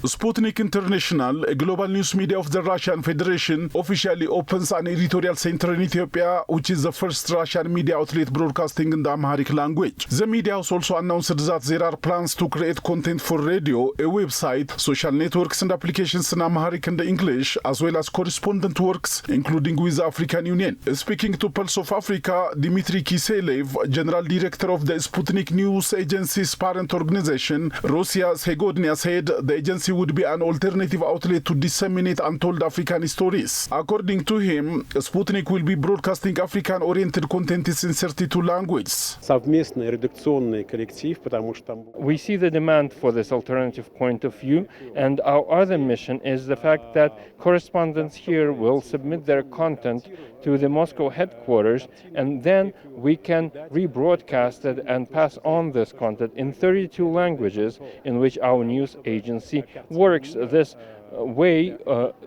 Sputnik International, a global news media of the Russian Federation, officially opens an editorial center in Ethiopia, which is the first Russian media outlet broadcasting in the Amharic language. The media house also announced that there are plans to create content for radio, a website, social networks and applications in Amharic and English, as well as correspondent works, including with the African Union. Speaking to Pulse of Africa, Dmitry Kiselev, General Director of the Sputnik News Agency's parent organization, Rosia Segodnia, said the agency would be an alternative outlet to disseminate untold African stories. According to him, Sputnik will be broadcasting African-oriented content in 32 languages. We see the demand for this alternative point of view, and our other mission is the fact that correspondents here will submit their content to the Moscow headquarters, and then we can rebroadcast it and pass on this content in 32 languages in which our news agency works. This way,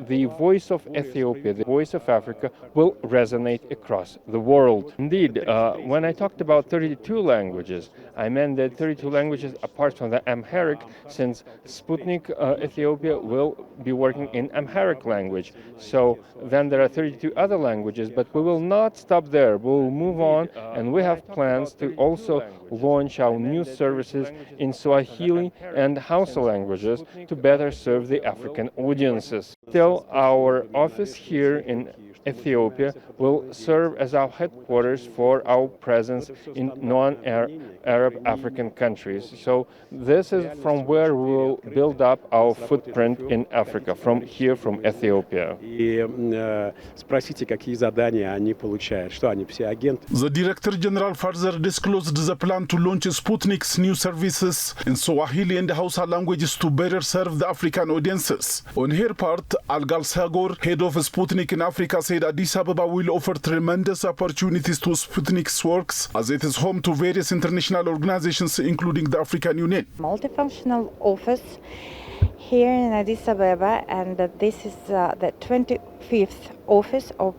the voice of Ethiopia, the voice of Africa, will resonate across the world. Indeed, when I talked about 32 languages, I meant that 32 languages apart from the Amharic, since Sputnik Ethiopia will be working in Amharic language. So then there are 32 other languages, but we will not stop there. We will move on, and we have plans to also launch our news services in Swahili and Hausa languages to better serve the African audiences. Still, our office here in Ethiopia will serve as our headquarters for our presence in non-Arab African countries. So this is from where we will build up our footprint in Africa, from here, from Ethiopia. The Director General further disclosed the plan to launch Sputnik's news services in Swahili and Hausa languages to better serve the African audiences. On her part, Algal Sagor, head of Sputnik in Africa, said Addis Ababa will offer tremendous opportunities to Sputnik's works, as it is home to various international organizations, including the African Union. Multifunctional office here in Addis Ababa, and this is the 25th office of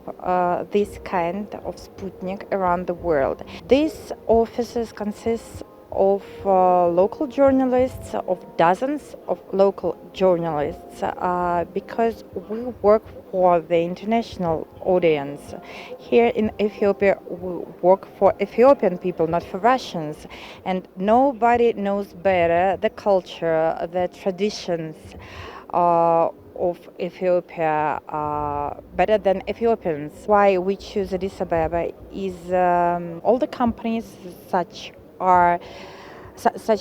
this kind of Sputnik around the world. These offices consist of local journalists, of dozens of local journalists, because we work for the international audience. Here in Ethiopia, we work for Ethiopian people, not for Russians, and nobody knows better the culture, the traditions of Ethiopia better than Ethiopians. Why we choose Addis Ababa is all the companies such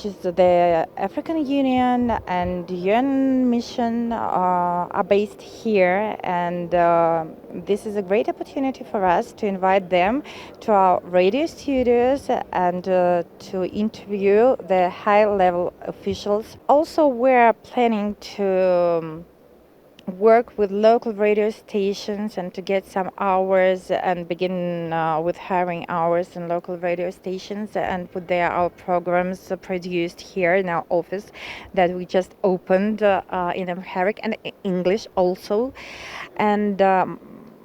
as the African Union and UN mission are based here, and this is a great opportunity for us to invite them to our radio studios and to interview the high-level officials. Also, we're planning to work with local radio stations and to get some hours and begin with hiring hours in local radio stations and put there our programs produced here in our office that we just opened in Amharic and English also. And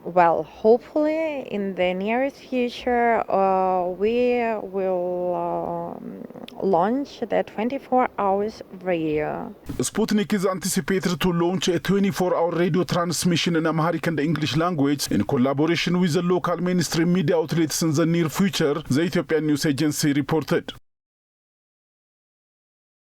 well, hopefully in the nearest future we will launch the 24 hours radio. Sputnik is anticipated to launch a 24-hour radio transmission in Amharic and English language in collaboration with the local mainstream media outlets in the near future, the Ethiopian news agency reported.